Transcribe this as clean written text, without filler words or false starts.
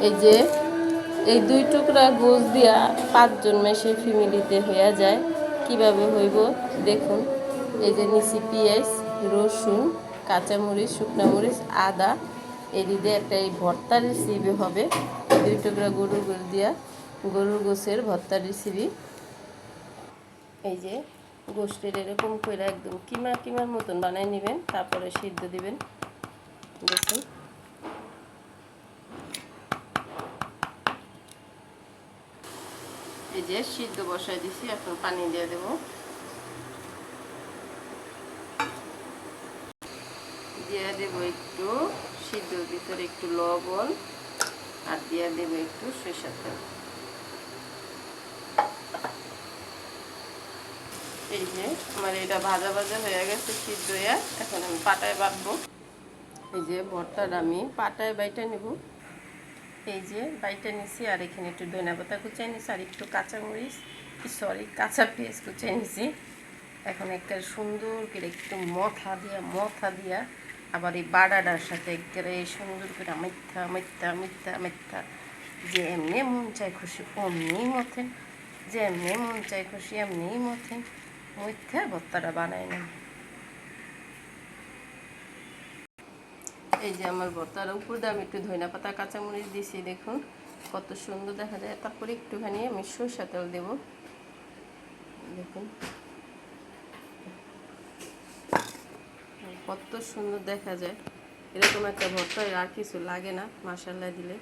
এই যে এই 2 টুকরা গোশ দিয়া 5 জন মেশে ফ্যামিলিতে হয়ে যায়। কিভাবে হইব দেখুন। এই যে নিচি পেঁয়াজ, রসুন, কাঁচামরিচ, শুকনা মরিচ, আদা এই দিয়ে একটা এই ভর্তা রেসিপি হবে। 2 টুকরা গরুর গোশ দিয়া গরুর গোশের ভর্তা রেসিপি। এই যে গোশটের এরকম করে একদম কিমার মতন বানাই নেবেন, তারপরে সিদ্ধ দিবেন। দেখুন এই যে সিদ্ধ বসাই দিছি, এখন পানি দিয়ে দেব। দিয়ে দেব একটু সিদ্ধর ভিতরে একটু লবণ, আর দিয়ে দেব একটু সরিষার তেল। এই যে আমার এটা ভাজা হয়ে গেছে সিদ্ধ হয়ে, এখন আমি পাটায় বাটবো। এই যে ভর্তাটা আমি পাটায় বাইটা নেব। এই যে বাইটা নিছি, আর এখানে একটু ধনিয়া পাতা কুচাই নিছি, আর একটু কাঁচা পেঁয়াজ কুচাই নিছি। এখন একটা সুন্দর করে একটু মথা দিয়া আবার এই বাড়াটার সাথে একেবারে সুন্দর করে মিথ্যা যে এমনি মন চাই খুশি অমনি মথেন, যে এমনি মন চাই খুশি এমনি মথেন, মিথ্যা ভর্তাটা বানাই নেন। এই যে আমার ভর্তার উপর দিয়ে আমি একটু ধনিয়া পাতা কাঁচামরিচ দিছি, দেখুন কত সুন্দর দেখা যায়। তারপরে একটুখানি আমি সরষের তেল দেব, দেখুন কত সুন্দর দেখা যায়। এরকম একটা ভর্তা আর কিছু লাগে না মাশাআল্লাহ দিলে।